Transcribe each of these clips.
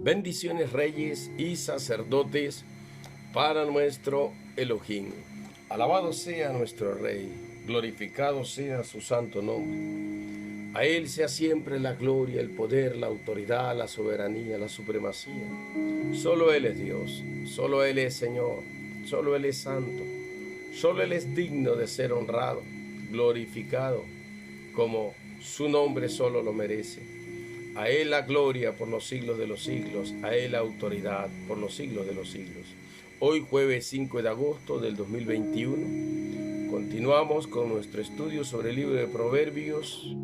Bendiciones, reyes y sacerdotes, para nuestro Elohim. Alabado sea nuestro Rey, glorificado sea su santo nombre. A Él sea siempre la gloria, el poder, la autoridad, la soberanía, la supremacía. Solo Él es Dios, solo Él es Señor, solo Él es santo, solo Él es digno de ser honrado, glorificado, como su nombre solo lo merece. A Él la gloria por los siglos de los siglos, a Él la autoridad por los siglos de los siglos. Hoy jueves 5 de agosto del 2021, continuamos con nuestro estudio sobre el libro de Proverbios,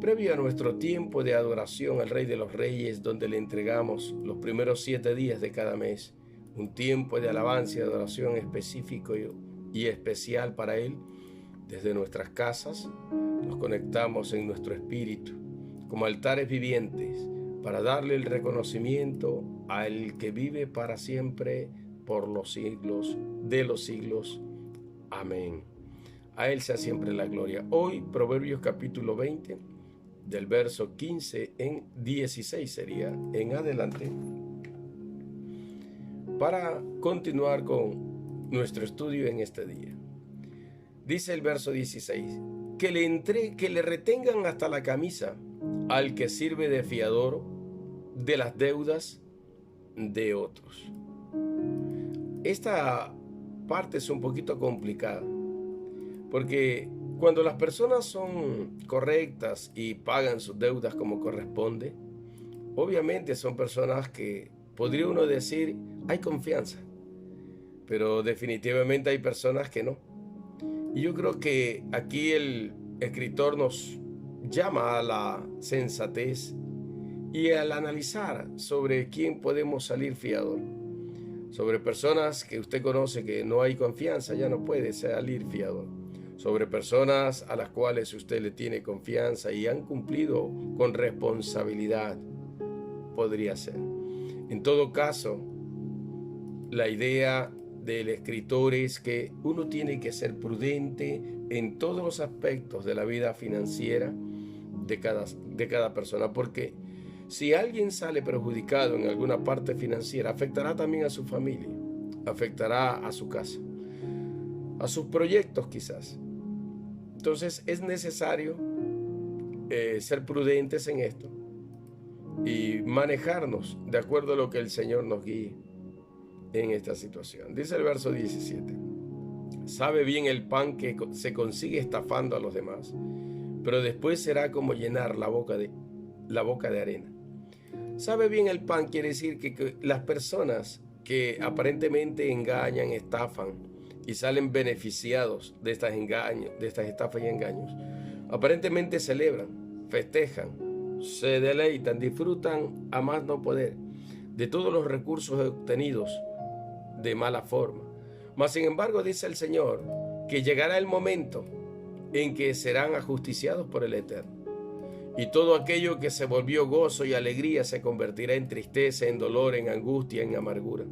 previo a nuestro tiempo de adoración al Rey de los Reyes, donde le entregamos los primeros 7 días de cada mes, un tiempo de alabanza y adoración específico y especial para Él. Desde nuestras casas nos conectamos en nuestro espíritu como altares vivientes para darle el reconocimiento al que vive para siempre por los siglos de los siglos. Amén. A Él sea siempre la gloria. Hoy, Proverbios capítulo 20, del verso 15 en 16 sería en adelante, para continuar con nuestro estudio en este día. Dice el verso 16, que le retengan hasta la camisa al que sirve de fiador de las deudas de otros. Esta parte es un poquito complicada, porque cuando las personas son correctas y pagan sus deudas como corresponde, obviamente son personas que podría uno decir hay confianza, pero definitivamente hay personas que no. Y yo creo que aquí el escritor nos llama a la sensatez y al analizar sobre quién podemos salir fiador. Sobre personas que usted conoce que no hay confianza, ya no puede salir fiador. Sobre personas a las cuales usted le tiene confianza y han cumplido con responsabilidad, podría ser. En todo caso, la idea del escritor es que uno tiene que ser prudente en todos los aspectos de la vida financiera de cada persona, porque si alguien sale perjudicado en alguna parte financiera, afectará también a su familia, afectará a su casa, a sus proyectos quizás. Entonces es necesario ser prudentes en esto y manejarnos de acuerdo a lo que el Señor nos guíe en esta situación. Dice el verso 17, sabe bien el pan que se consigue estafando a los demás, pero después será como llenar la boca de arena. Sabe bien el pan quiere decir que las personas que aparentemente engañan, estafan y salen beneficiados de estas estafas y engaños, aparentemente celebran, festejan, se deleitan, disfrutan a más no poder de todos los recursos obtenidos de mala forma. Mas sin embargo dice el Señor que llegará el momento en que serán ajusticiados por el Eterno, y todo aquello que se volvió gozo y alegría se convertirá en tristeza, en dolor, en angustia, en amargura.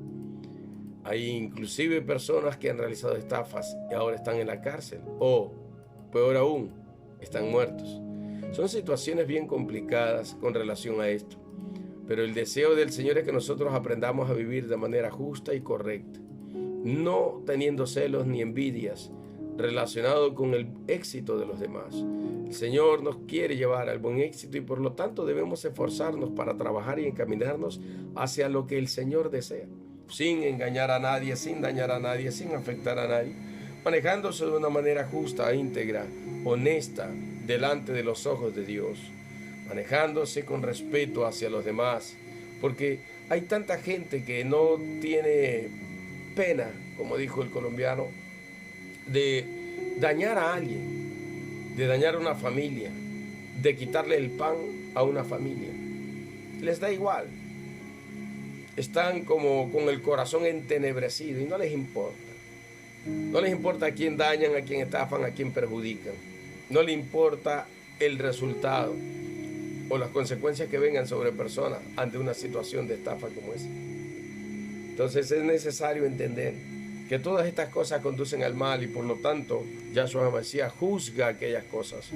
Hay inclusive personas que han realizado estafas y ahora están en la cárcel, o peor aún, están muertos. Son situaciones bien complicadas con relación a esto, pero el deseo del Señor es que nosotros aprendamos a vivir de manera justa y correcta, no teniendo celos ni envidias relacionado con el éxito de los demás. El Señor nos quiere llevar al buen éxito y por lo tanto debemos esforzarnos para trabajar y encaminarnos hacia lo que el Señor desea, sin engañar a nadie, sin dañar a nadie, sin afectar a nadie, manejándose de una manera justa, íntegra, honesta, delante de los ojos de Dios, manejándose con respeto hacia los demás, porque hay tanta gente que no tiene pena, como dijo el colombiano, de dañar a alguien, de dañar a una familia, de quitarle el pan a una familia. Les da igual. Están como con el corazón entenebrecido y no les importa. No les importa a quién dañan, a quién estafan, a quién perjudican. No les importa el resultado o las consecuencias que vengan sobre personas ante una situación de estafa como esa. Entonces es necesario entender que todas estas cosas conducen al mal y por lo tanto Yahshua Mashiach juzga aquellas cosas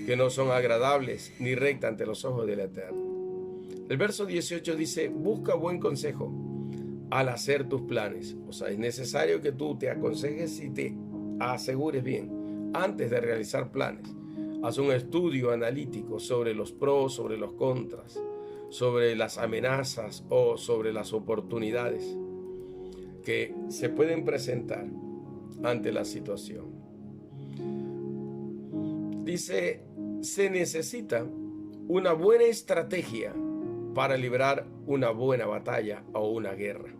que no son agradables ni rectas ante los ojos del Eterno. El verso 18 dice, busca buen consejo al hacer tus planes. O sea, es necesario que tú te aconsejes y te asegures bien antes de realizar planes. Haz un estudio analítico sobre los pros, sobre los contras, sobre las amenazas o sobre las oportunidades que se pueden presentar ante la situación. Dice, se necesita una buena estrategia para librar una buena batalla o una guerra.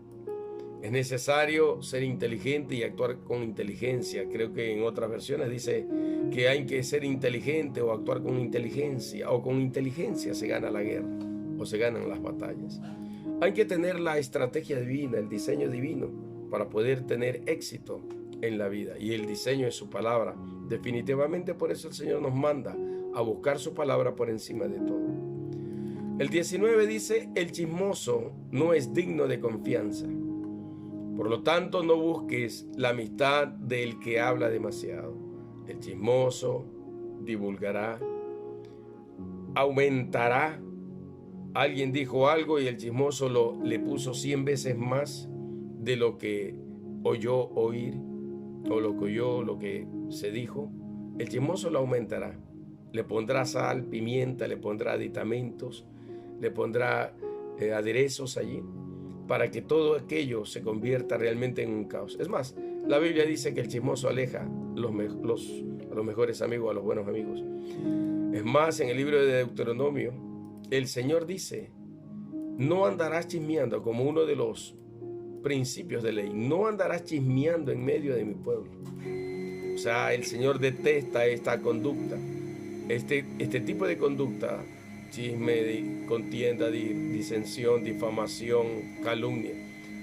Es necesario ser inteligente y actuar con inteligencia. Creo que en otras versiones dice que hay que ser inteligente o actuar con inteligencia, o con inteligencia se gana la guerra o se ganan las batallas. Hay que tener la estrategia divina, el diseño divino para poder tener éxito en la vida, y el diseño es su palabra. Definitivamente por eso el Señor nos manda a buscar su palabra por encima de todo. El 19 dice, el chismoso no es digno de confianza. Por lo tanto, no busques la amistad del que habla demasiado. El chismoso divulgará, aumentará. Alguien dijo algo y el chismoso le puso 100 veces más de lo que oyó oír, o lo que oyó, lo que se dijo. El chismoso lo aumentará. Le pondrá sal, pimienta, le pondrá aditamentos, le pondrá aderezos allí, para que todo aquello se convierta realmente en un caos. Es más, la Biblia dice que el chismoso aleja a los mejores amigos, a los buenos amigos. Es más, en el libro de Deuteronomio, el Señor dice, no andarás chismeando, como uno de los principios de ley, no andarás chismeando en medio de mi pueblo. O sea, el Señor detesta esta conducta, este tipo de conducta, chisme, contienda, disensión, difamación, calumnia,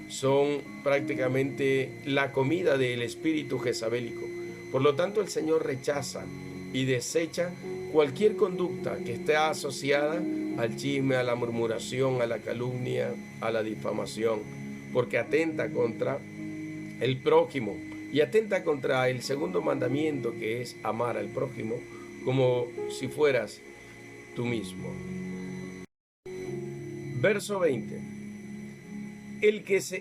son prácticamente la comida del espíritu jezabélico. Por lo tanto, el Señor rechaza y desecha cualquier conducta que esté asociada al chisme, a la murmuración, a la calumnia, a la difamación, porque atenta contra el prójimo y atenta contra el segundo mandamiento, que es amar al prójimo como si fueras tú mismo. Verso 20.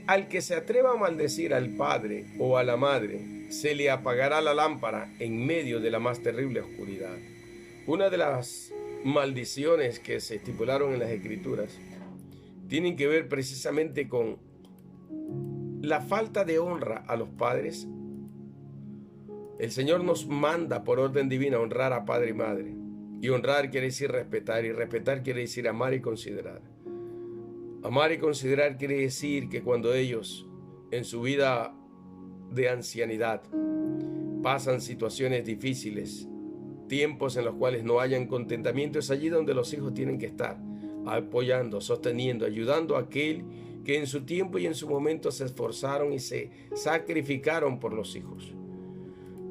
Al que se atreva a maldecir al padre o a la madre, se le apagará la lámpara en medio de la más terrible oscuridad. Una de las maldiciones que se estipularon en las Escrituras tienen que ver precisamente con la falta de honra a los padres. El Señor nos manda por orden divina honrar a padre y madre. Y honrar quiere decir respetar, y respetar quiere decir amar y considerar. Amar y considerar quiere decir que cuando ellos en su vida de ancianidad pasan situaciones difíciles, tiempos en los cuales no hayan contentamiento, es allí donde los hijos tienen que estar, apoyando, sosteniendo, ayudando a aquel que en su tiempo y en su momento se esforzaron y se sacrificaron por los hijos.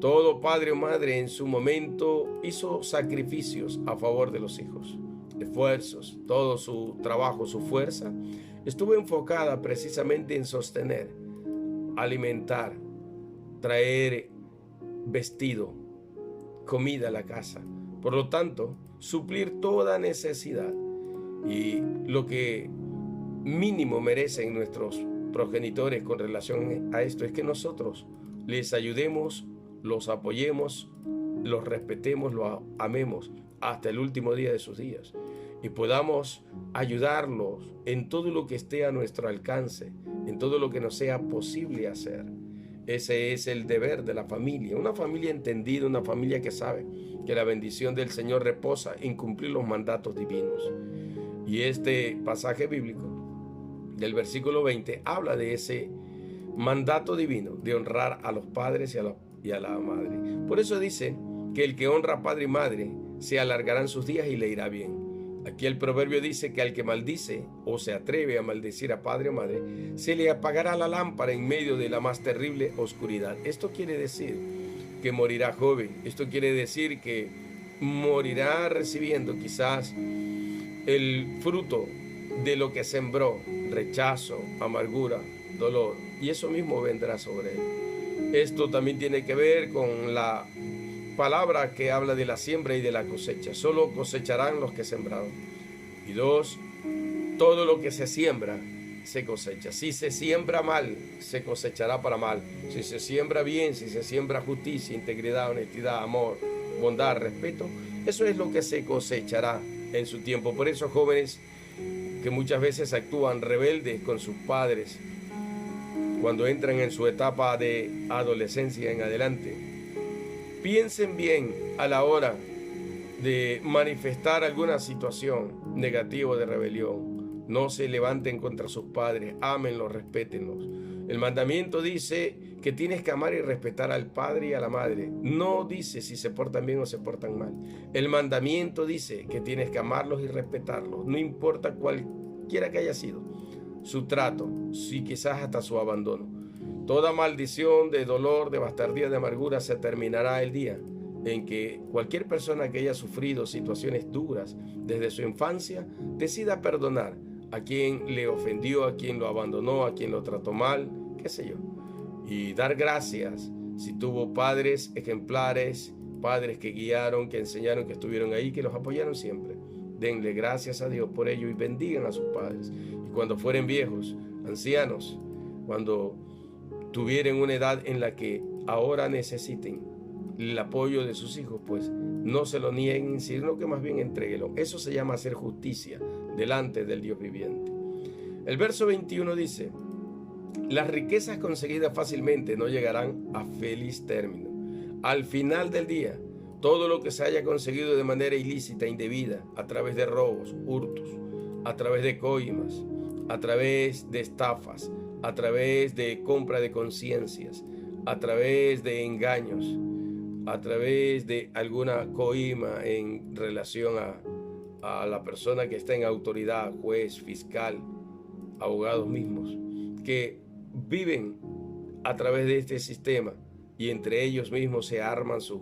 Todo padre o madre en su momento hizo sacrificios a favor de los hijos, esfuerzos, todo su trabajo, su fuerza estuvo enfocada precisamente en sostener, alimentar, traer vestido, comida a la casa. Por lo tanto, suplir toda necesidad, y lo que mínimo merecen nuestros progenitores con relación a esto es que nosotros les ayudemos, los apoyemos, los respetemos, los amemos hasta el último día de sus días, y podamos ayudarlos en todo lo que esté a nuestro alcance, en todo lo que nos sea posible hacer. Ese es el deber de la familia, una familia entendida, una familia que sabe que la bendición del Señor reposa en cumplir los mandatos divinos. Y este pasaje bíblico del versículo 20 habla de ese mandato divino de honrar a los padres y a la madre. Por eso dice que el que honra a padre y madre se alargarán sus días y le irá bien. Aquí el proverbio dice que al que maldice o se atreve a maldecir a padre o madre, se le apagará la lámpara en medio de la más terrible oscuridad. Esto quiere decir que morirá joven. Esto quiere decir que morirá recibiendo quizás el fruto de lo que sembró: rechazo, amargura, dolor, y eso mismo vendrá sobre él. Esto también tiene que ver con la palabra que habla de la siembra y de la cosecha. Solo cosecharán los que sembraron. Y 2, todo lo que se siembra, se cosecha. Si se siembra mal, se cosechará para mal. Si se siembra bien, si se siembra justicia, integridad, honestidad, amor, bondad, respeto, eso es lo que se cosechará en su tiempo. Por eso, jóvenes que muchas veces actúan rebeldes con sus padres, cuando entran en su etapa de adolescencia en adelante, piensen bien a la hora de manifestar alguna situación negativa de rebelión. No se levanten contra sus padres, ámenlos, respétenlos. El mandamiento dice que tienes que amar y respetar al padre y a la madre. No dice si se portan bien o se portan mal. El mandamiento dice que tienes que amarlos y respetarlos, no importa cualquiera que haya sido su trato, si quizás hasta su abandono. Toda maldición de dolor, de bastardía, de amargura se terminará el día en que cualquier persona que haya sufrido situaciones duras desde su infancia decida perdonar a quien le ofendió, a quien lo abandonó, a quien lo trató mal, qué sé yo, y dar gracias si tuvo padres ejemplares, padres que guiaron, que enseñaron, que estuvieron ahí, que los apoyaron siempre. Denle gracias a Dios por ello y bendigan a sus padres. Y cuando fueren viejos, ancianos, cuando tuvieran una edad en la que ahora necesiten el apoyo de sus hijos, pues no se lo nieguen, sino que más bien entréguelo. Eso se llama hacer justicia delante del Dios viviente. El verso 21 dice: las riquezas conseguidas fácilmente no llegarán a feliz término. Al final del día, todo lo que se haya conseguido de manera ilícita, indebida, a través de robos, hurtos, a través de coimas, a través de estafas, a través de compra de conciencias, a través de engaños, a través de alguna coima en relación a la persona que está en autoridad, juez, fiscal, abogados mismos, que viven a través de este sistema y entre ellos mismos se arman sus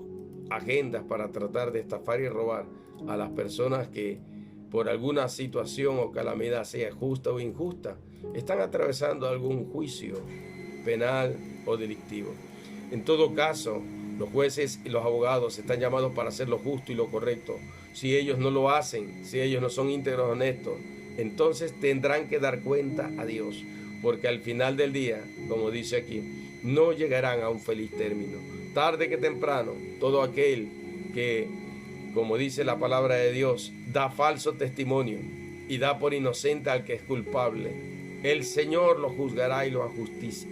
agendas para tratar de estafar y robar a las personas que por alguna situación o calamidad, sea justa o injusta, están atravesando algún juicio penal o delictivo. En todo caso, los jueces y los abogados están llamados para hacer lo justo y lo correcto. Si ellos no lo hacen, si ellos no son íntegros, honestos, entonces tendrán que dar cuenta a Dios, porque al final del día, como dice aquí, no llegarán a un feliz término. Tarde que temprano, todo aquel que, como dice la palabra de Dios, da falso testimonio y da por inocente al que es culpable, el Señor lo juzgará y lo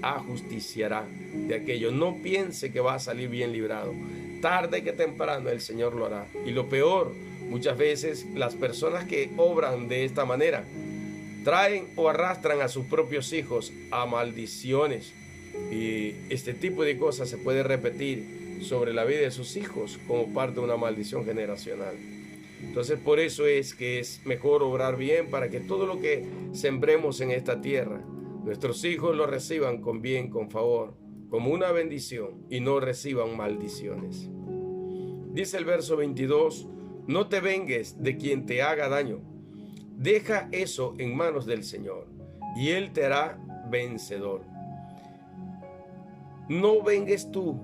ajusticiará de aquello. No piense que va a salir bien librado. Tarde que temprano el Señor lo hará. Y lo peor, muchas veces las personas que obran de esta manera traen o arrastran a sus propios hijos a maldiciones. Y este tipo de cosas se puede repetir sobre la vida de sus hijos como parte de una maldición generacional. Entonces, por eso es que es mejor obrar bien, para que todo lo que sembremos en esta tierra, nuestros hijos lo reciban con bien, con favor, como una bendición, y no reciban maldiciones. Dice el verso 22, no te vengues de quien te haga daño. Deja eso en manos del Señor, y Él te hará vencedor. No vengues tú.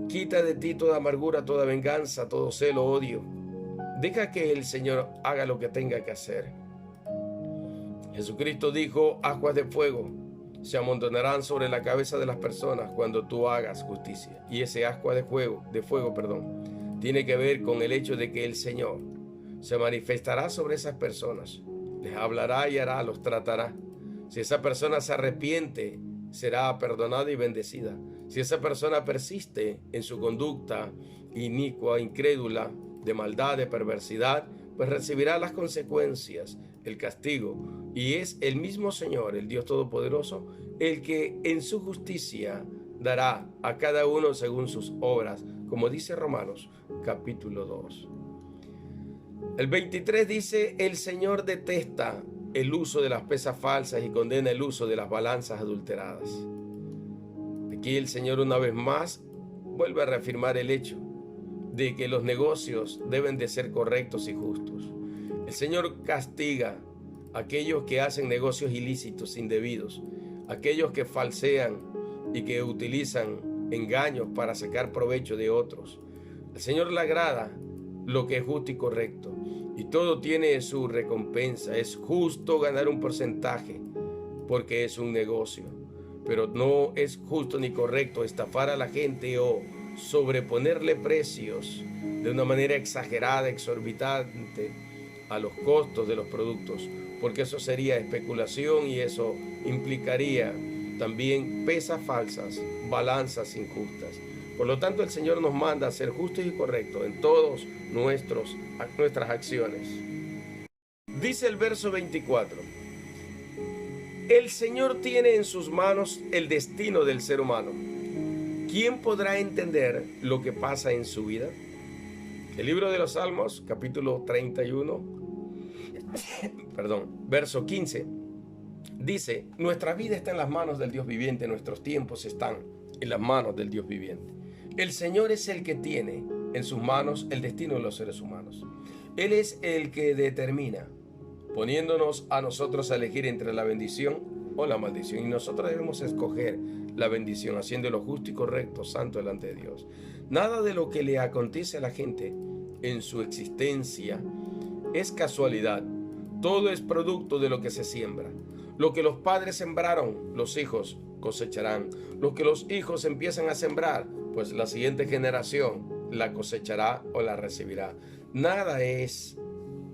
Quita de ti toda amargura, toda venganza, todo celo, odio. Deja que el Señor haga lo que tenga que hacer. Jesucristo dijo, aguas de fuego se amontonarán sobre la cabeza de las personas cuando tú hagas justicia. Y ese ascua de fuego, tiene que ver con el hecho de que el Señor se manifestará sobre esas personas. Les hablará y hará, los tratará. Si esa persona se arrepiente, será perdonada y bendecida. Si esa persona persiste en su conducta inicua, incrédula, de maldad, de perversidad, pues recibirá las consecuencias, el castigo. Y es el mismo Señor, el Dios Todopoderoso, el que en su justicia dará a cada uno según sus obras, como dice Romanos capítulo 2. El 23 dice, el Señor detesta el uso de las pesas falsas y condena el uso de las balanzas adulteradas. Aquí el Señor una vez más vuelve a reafirmar el hecho de que los negocios deben de ser correctos y justos. El Señor castiga a aquellos que hacen negocios ilícitos, indebidos, aquellos que falsean y que utilizan engaños para sacar provecho de otros, Al Señor le agrada lo que es justo y correcto. Y todo tiene su recompensa. Es justo ganar un porcentaje porque es un negocio. Pero no es justo ni correcto estafar a la gente o sobreponerle precios de una manera exagerada, exorbitante a los costos de los productos, porque eso sería especulación y eso implicaría también pesas falsas, balanzas injustas. Por lo tanto, el Señor nos manda a ser justos y correctos en todas nuestras acciones. Dice el verso 24: el Señor tiene en sus manos el destino del ser humano. ¿Quién podrá entender lo que pasa en su vida? El libro de los Salmos, capítulo 31, verso 15, dice: nuestra vida está en las manos del Dios viviente, nuestros tiempos están en las manos del Dios viviente. El Señor es el que tiene en sus manos el destino de los seres humanos. Él es el que determina, poniéndonos a nosotros a elegir entre la bendición o la maldición. Y nosotros debemos escoger la bendición, haciendo lo justo y correcto, santo delante de Dios. Nada de lo que le acontece a la gente en su existencia es casualidad. Todo es producto de lo que se siembra. Lo que los padres sembraron, los hijos cosecharán. Lo que los hijos empiezan a sembrar, pues la siguiente generación la cosechará o la recibirá. Nada es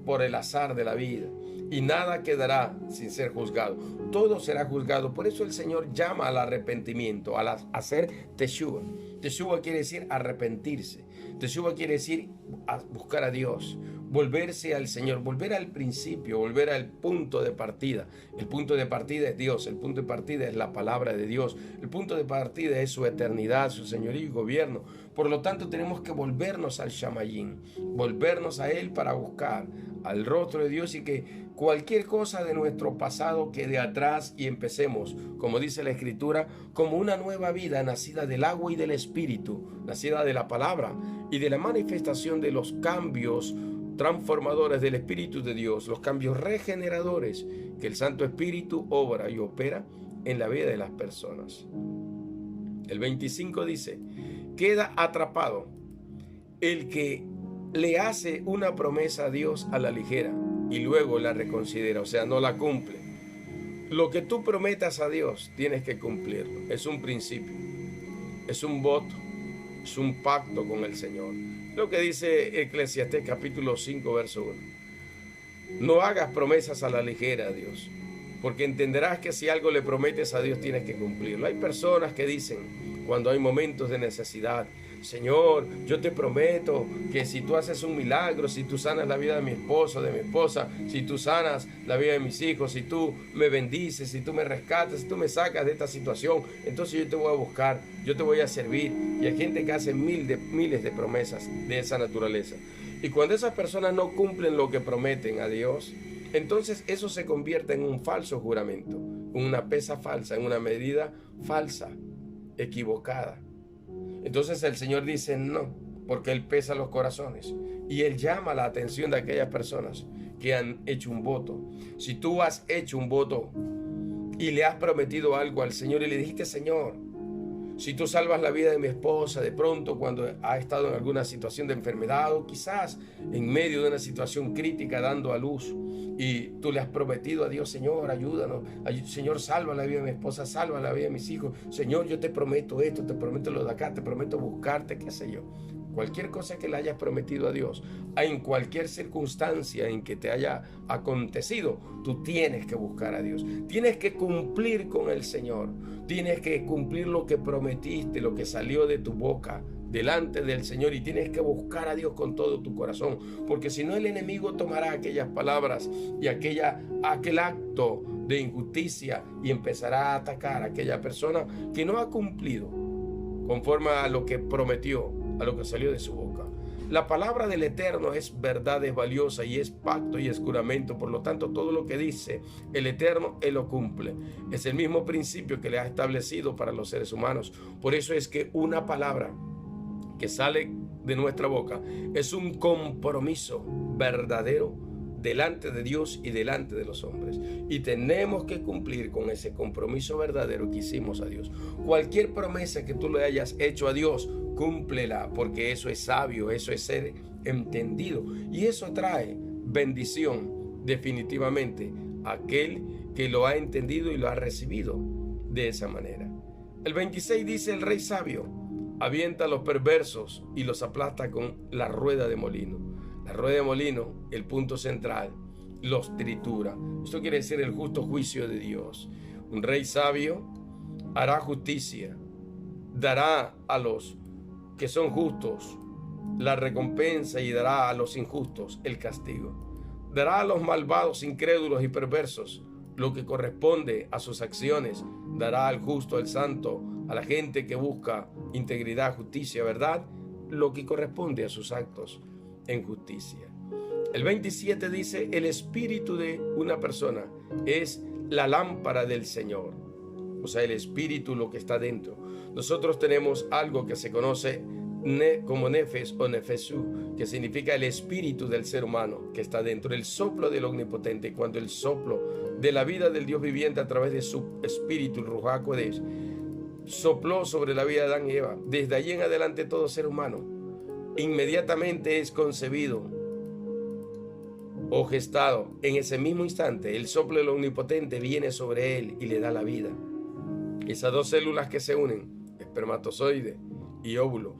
por el azar de la vida y nada quedará sin ser juzgado. Todo será juzgado. Por eso el Señor llama al arrepentimiento, a hacer teshuva. Teshuva quiere decir arrepentirse. Teshuva quiere decir buscar a Dios, volverse al Señor, volver al principio, volver al punto de partida. El punto de partida es Dios, el punto de partida es la palabra de Dios, el punto de partida es su eternidad, su señorío y gobierno. Por lo tanto, tenemos que volvernos al Shamayim, volvernos a Él para buscar al rostro de Dios y que cualquier cosa de nuestro pasado quede atrás y empecemos, como dice la Escritura, como una nueva vida nacida del agua y del Espíritu, nacida de la palabra y de la manifestación de los cambios transformadores del Espíritu de Dios, los cambios regeneradores que el Santo Espíritu obra y opera en la vida de las personas. El 25 dice: queda atrapado el que le hace una promesa a Dios a la ligera y luego la reconsidera, o sea, no la cumple. Lo que tú prometas a Dios, tienes que cumplirlo. Es un principio, es un voto, es un pacto con el Señor. Lo que dice Eclesiastés capítulo 5, verso 1. No hagas promesas a la ligera a Dios, porque entenderás que si algo le prometes a Dios, tienes que cumplirlo. Hay personas que dicen, cuando hay momentos de necesidad: Señor, yo te prometo que si tú haces un milagro, si tú sanas la vida de mi esposo, de mi esposa, si tú sanas la vida de mis hijos, si tú me bendices, si tú me rescatas, si tú me sacas de esta situación, entonces yo te voy a buscar, yo te voy a servir. Y hay gente que hace miles de promesas de esa naturaleza. Y cuando esas personas no cumplen lo que prometen a Dios, entonces eso se convierte en un falso juramento, en una pesa falsa, en una medida falsa, equivocada. Entonces el Señor dice no, porque Él pesa los corazones y Él llama la atención de aquellas personas que han hecho un voto. Si tú has hecho un voto y le has prometido algo al Señor y le dijiste: Señor, si tú salvas la vida de mi esposa de pronto cuando ha estado en alguna situación de enfermedad o quizás en medio de una situación crítica dando a luz, y tú le has prometido a Dios: Señor, ayúdanos, Señor, salva la vida de mi esposa, salva la vida de mis hijos, Señor, yo te prometo esto, te prometo lo de acá, te prometo buscarte, qué sé yo. Cualquier cosa que le hayas prometido a Dios, en cualquier circunstancia en que te haya acontecido, tú tienes que buscar a Dios. Tienes que cumplir con el Señor. Tienes que cumplir lo que prometiste, lo que salió de tu boca delante del Señor, y tienes que buscar a Dios con todo tu corazón, porque si no, el enemigo tomará aquellas palabras y aquel acto de injusticia y empezará a atacar a aquella persona que no ha cumplido conforme a lo que prometió, a lo que salió de su boca. La palabra del Eterno es verdad, es valiosa y es pacto y es juramento. Por lo tanto, todo lo que dice el Eterno, Él lo cumple. Es el mismo principio que le ha establecido para los seres humanos. Por eso es que una palabra que sale de nuestra boca es un compromiso verdadero delante de Dios y delante de los hombres. Y tenemos que cumplir con ese compromiso verdadero que hicimos a Dios. Cualquier promesa que tú le hayas hecho a Dios, cúmplela, porque eso es sabio, eso es ser entendido. Y eso trae bendición definitivamente a aquel que lo ha entendido y lo ha recibido de esa manera. El 26 dice: el rey sabio avienta a los perversos y los aplasta con la rueda de molino. La rueda de molino, el punto central, los tritura. Esto quiere decir el justo juicio de Dios. Un rey sabio hará justicia, dará a los que son justos la recompensa y dará a los injustos el castigo. Dará a los malvados, incrédulos y perversos lo que corresponde a sus acciones. Dará al justo, al santo, a la gente que busca integridad, justicia, verdad, lo que corresponde a sus actos en justicia. El 27 dice: el espíritu de una persona es la lámpara del Señor. O sea, el espíritu, lo que está dentro. Nosotros tenemos algo que se conoce como nefes o nefesú, que significa el espíritu del ser humano que está dentro, el soplo del omnipotente. Cuando el soplo de la vida del Dios viviente a través de su espíritu, el Ruach HaKodesh, sopló sobre la vida de Adán y Eva, desde allí en adelante todo ser humano inmediatamente es concebido o gestado. En ese mismo instante el soplo del omnipotente viene sobre él y le da la vida. Esas dos células que se unen, espermatozoide y óvulo,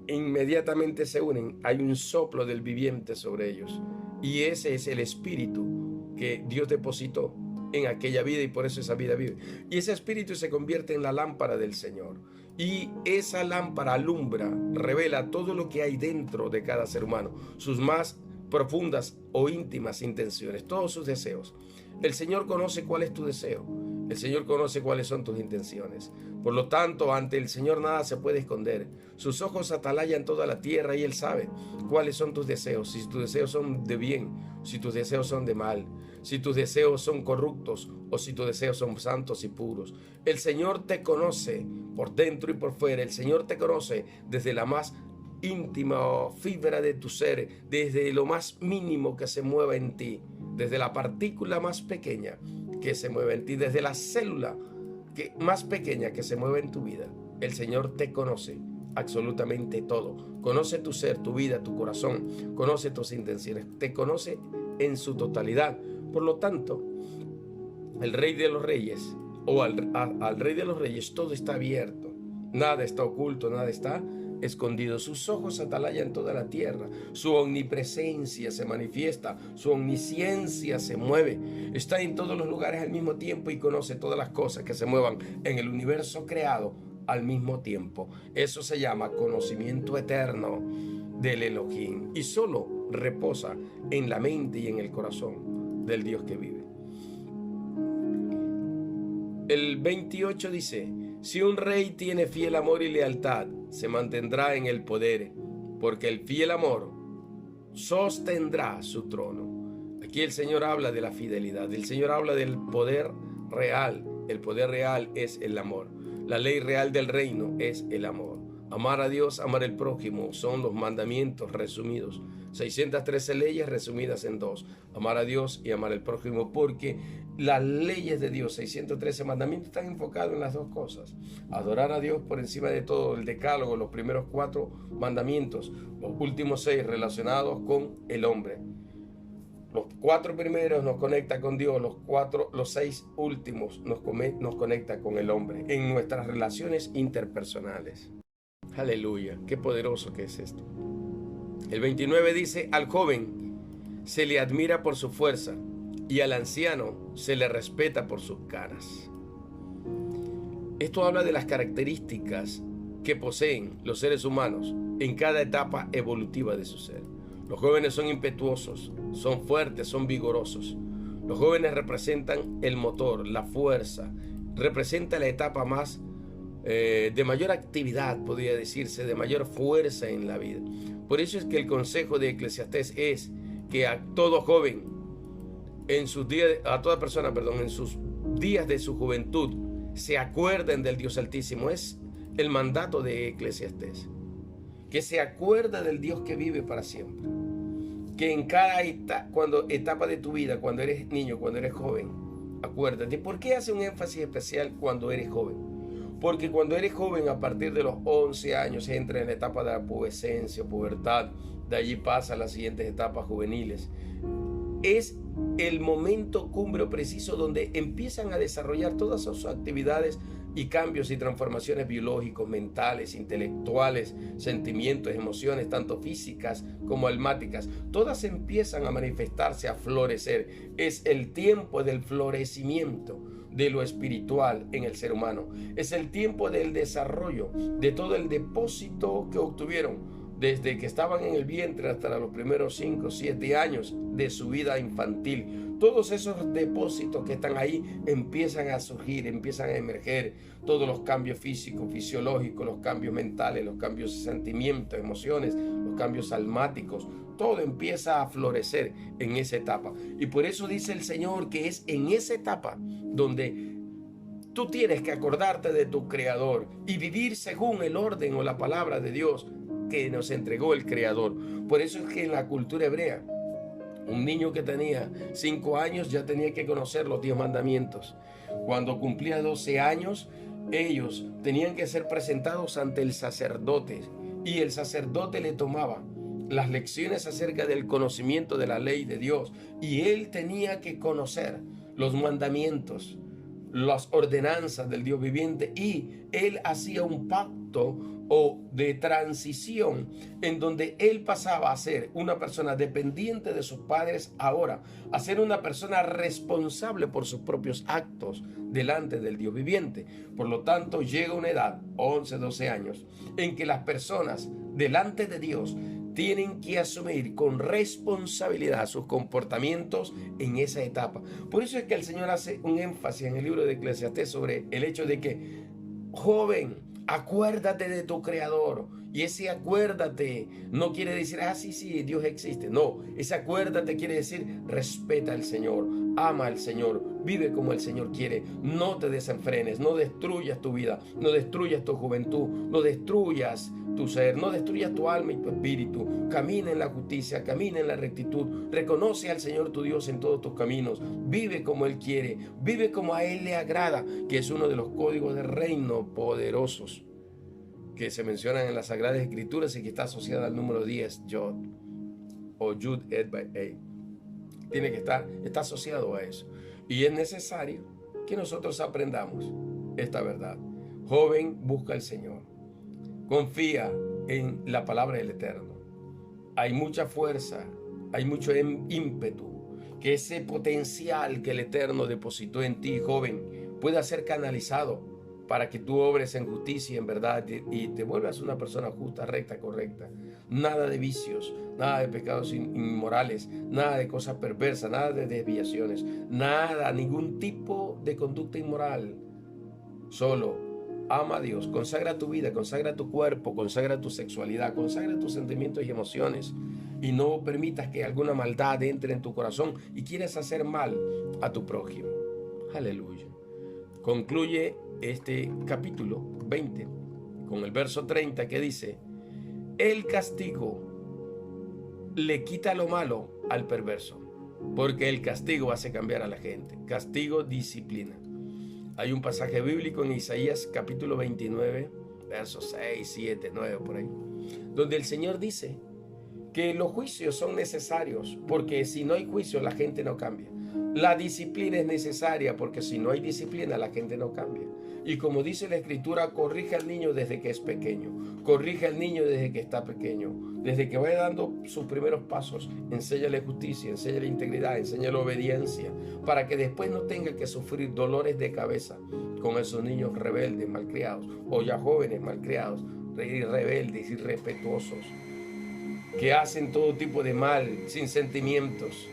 inmediatamente se unen. Hay un soplo del viviente sobre ellos, y ese es el espíritu que Dios depositó en aquella vida, y por eso esa vida vive. Y ese espíritu se convierte en la lámpara del Señor, y esa lámpara alumbra, revela todo lo que hay dentro de cada ser humano, sus más profundas o íntimas intenciones, todos sus deseos. El Señor conoce cuál es tu deseo. El Señor conoce cuáles son tus intenciones. Por lo tanto, ante el Señor nada se puede esconder. Sus ojos atalayan toda la tierra y Él sabe cuáles son tus deseos. Si tus deseos son de bien, si tus deseos son de mal, si tus deseos son corruptos o si tus deseos son santos y puros. El Señor te conoce por dentro y por fuera. El Señor te conoce desde la más íntima fibra de tu ser, desde lo más mínimo que se mueva en ti, desde la partícula más pequeña que se mueve en ti, desde la célula más pequeña que se mueve en tu vida. El Señor te conoce absolutamente todo. Conoce tu ser, tu vida, tu corazón, conoce tus intenciones, te conoce en su totalidad. Por lo tanto, el Rey de los Reyes, o al Rey de los Reyes, todo está abierto, nada está oculto, nada está escondido. Sus ojos atalayan toda la tierra, su omnipresencia se manifiesta, su omnisciencia se mueve, está en todos los lugares al mismo tiempo y conoce todas las cosas que se muevan en el universo creado al mismo tiempo. Eso se llama conocimiento eterno del Elohim, y solo reposa en la mente y en el corazón del Dios que vive. El 28 dice: si un rey tiene fiel amor y lealtad, se mantendrá en el poder, porque el fiel amor sostendrá su trono. Aquí el Señor habla de la fidelidad, el Señor habla del poder real. El poder real es el amor. La ley real del reino es el amor. Amar a Dios, amar al prójimo, son los mandamientos resumidos. 613 leyes resumidas en dos: amar a Dios y amar al prójimo, porque las leyes de Dios, 613 mandamientos, están enfocados en las dos cosas: adorar a Dios por encima de todo, el decálogo, los primeros 4 mandamientos, los últimos 6 relacionados con el hombre. Los 4 primeros nos conecta con Dios, los 6 últimos nos conecta con el hombre en nuestras relaciones interpersonales. Aleluya, qué poderoso que es esto. El 29 dice: al joven se le admira por su fuerza y al anciano se le respeta por sus canas. Esto habla de las características que poseen los seres humanos en cada etapa evolutiva de su ser. Los jóvenes son impetuosos, son fuertes, son vigorosos. Los jóvenes representan el motor, la fuerza, representa la etapa más de mayor actividad, podría decirse, de mayor fuerza en la vida. Por eso es que el consejo de Eclesiastés es que a todo joven, en sus días de su juventud, se acuerden del Dios Altísimo. Es el mandato de Eclesiastés, que se acuerda del Dios que vive para siempre. que en cada etapa de tu vida, cuando eres niño, cuando eres joven, acuérdate. ¿Por qué hace un énfasis especial cuando eres joven? Porque cuando eres joven, a partir de los 11 años, entra en la etapa de la pubescencia, pubertad, de allí pasa a las siguientes etapas juveniles. Es el momento cumbre preciso donde empiezan a desarrollar todas sus actividades y cambios y transformaciones biológicos, mentales, intelectuales, sentimientos, emociones, tanto físicas como almáticas. Todas empiezan a manifestarse, a florecer. Es el tiempo del florecimiento de lo espiritual en el ser humano. Es el tiempo del desarrollo de todo el depósito que obtuvieron desde que estaban en el vientre hasta los primeros 5 o 7 años de su vida infantil. Todos esos depósitos que están ahí empiezan a surgir, empiezan a emerger. Todos los cambios físicos, fisiológicos, los cambios mentales, los cambios de sentimientos, emociones, los cambios almáticos. Todo empieza a florecer en esa etapa. Y por eso dice el Señor que es en esa etapa donde tú tienes que acordarte de tu Creador y vivir según el orden o la palabra de Dios que nos entregó el Creador. Por eso es que en la cultura hebrea, un niño que tenía 5 años ya tenía que conocer los 10 mandamientos. Cuando cumplía 12 años, ellos tenían que ser presentados ante el sacerdote y el sacerdote le tomaba las lecciones acerca del conocimiento de la ley de Dios y él tenía que conocer los mandamientos, las ordenanzas del Dios viviente, y él hacía un pacto o de transición en donde él pasaba a ser una persona dependiente de sus padres ahora a ser una persona responsable por sus propios actos delante del Dios viviente. Por lo tanto, llega una edad, 11, 12 años, en que las personas delante de Dios tienen que asumir con responsabilidad sus comportamientos en esa etapa. Por eso es que el Señor hace un énfasis en el libro de Eclesiastés sobre el hecho de que, joven, acuérdate de tu Creador. Y ese acuérdate no quiere decir, sí, Dios existe. No, ese acuérdate quiere decir, respeta al Señor, ama al Señor, vive como el Señor quiere. No te desenfrenes, no destruyas tu vida, no destruyas tu juventud, no destruyas tu ser, no destruyas tu alma y tu espíritu. Camina en la justicia, camina en la rectitud, reconoce al Señor tu Dios en todos tus caminos, vive como Él quiere, vive como a Él le agrada, que es uno de los códigos del reino poderosos que se mencionan en las Sagradas Escrituras y que está asociada al número 10, Yod, o Yud Et Bei Tiene que está asociado a eso. Y es necesario que nosotros aprendamos esta verdad. Joven, busca al Señor. Confía en la palabra del Eterno. Hay mucha fuerza, hay mucho ímpetu, que ese potencial que el Eterno depositó en ti, joven, pueda ser canalizado para que tú obres en justicia y en verdad y te vuelvas una persona justa, recta, correcta. Nada de vicios, nada de pecados inmorales, nada de cosas perversas, nada de desviaciones, nada, ningún tipo de conducta inmoral. Solo ama a Dios, consagra tu vida, consagra tu cuerpo, consagra tu sexualidad, consagra tus sentimientos y emociones, y no permitas que alguna maldad entre en tu corazón y quieras hacer mal a tu prójimo. Aleluya. Concluye este capítulo 20 con el verso 30 que dice: el castigo le quita lo malo al perverso, porque el castigo hace cambiar a la gente. Castigo, disciplina. Hay un pasaje bíblico en Isaías capítulo 29, versos 6, 7, 9 por ahí, donde el Señor dice que los juicios son necesarios, porque si no hay juicio la gente no cambia. La disciplina es necesaria, porque si no hay disciplina la gente no cambia. Y como dice la Escritura, corrige al niño desde que es pequeño, corrige al niño desde que está pequeño, desde que vaya dando sus primeros pasos, enséñale justicia, enséñale integridad, enséñale obediencia, para que después no tenga que sufrir dolores de cabeza con esos niños rebeldes, malcriados, o ya jóvenes malcriados, rebeldes, irrespetuosos, que hacen todo tipo de mal, sin sentimientos,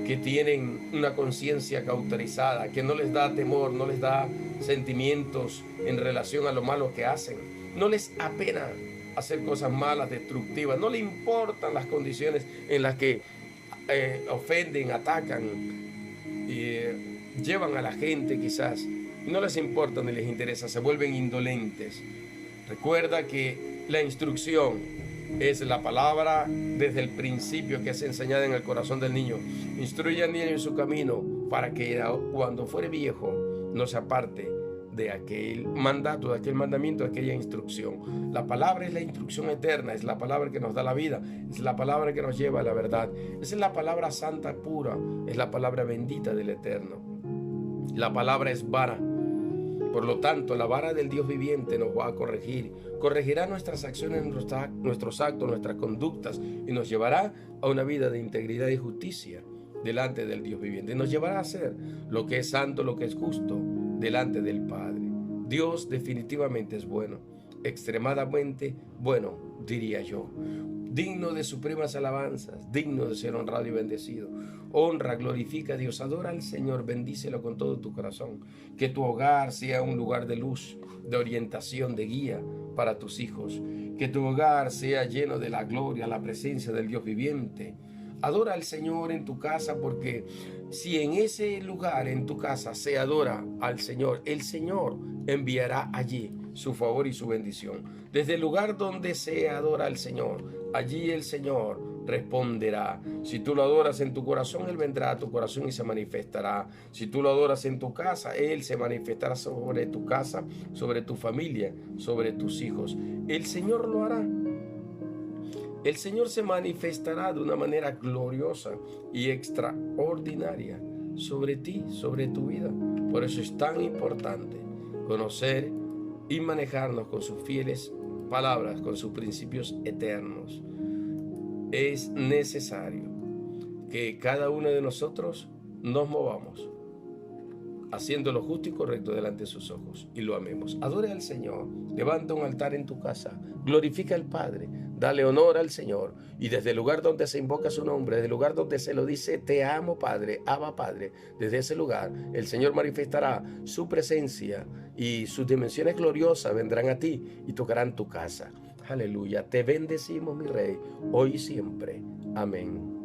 que tienen una conciencia cauterizada, que no les da temor, no les da sentimientos en relación a lo malo que hacen. No les apena hacer cosas malas, destructivas. No les importan las condiciones en las que ofenden, atacan y llevan a la gente quizás. Y no les importa ni les interesa, se vuelven indolentes. Recuerda que la instrucción Es la palabra desde el principio que es enseñada en el corazón del niño. Instruye al niño en su camino para que cuando fuere viejo no se aparte de aquel mandato, de aquel mandamiento, de aquella instrucción. La palabra es la instrucción eterna, es la palabra que nos da la vida, es la palabra que nos lleva a la verdad. Esa es la palabra santa pura, es la palabra bendita del Eterno. La palabra es vara. Por lo tanto, la vara del Dios viviente nos va a corregir, corregirá nuestras acciones, nuestros actos, nuestras conductas y nos llevará a una vida de integridad y justicia delante del Dios viviente. Nos llevará a hacer lo que es santo, lo que es justo delante del Padre. Dios definitivamente es bueno, extremadamente bueno, diría yo. Digno de supremas alabanzas, digno de ser honrado y bendecido. Honra, glorifica a Dios, adora al Señor, bendícelo con todo tu corazón. Que tu hogar sea un lugar de luz, de orientación, de guía para tus hijos. Que tu hogar sea lleno de la gloria, la presencia del Dios viviente. Adora al Señor en tu casa, porque si en ese lugar, en tu casa, se adora al Señor, el Señor enviará allí su favor y su bendición. Desde el lugar donde se adora al Señor, allí el Señor responderá. Si tú lo adoras en tu corazón, Él vendrá a tu corazón y se manifestará. Si tú lo adoras en tu casa, Él se manifestará sobre tu casa, sobre tu familia, sobre tus hijos. El Señor lo hará. El Señor se manifestará de una manera gloriosa y extraordinaria sobre ti, sobre tu vida. Por eso es tan importante conocer y manejarnos con sus fieles palabras, con sus principios eternos. Es necesario que cada uno de nosotros nos movamos haciendo lo justo y correcto delante de sus ojos y lo amemos. Adore al Señor, levanta un altar en tu casa, glorifica al Padre, dale honor al Señor, y desde el lugar donde se invoca su nombre, desde el lugar donde se lo dice, te amo Padre, Abba Padre, desde ese lugar el Señor manifestará su presencia y sus dimensiones gloriosas vendrán a ti y tocarán tu casa. Aleluya, te bendecimos, mi Rey, hoy y siempre. Amén.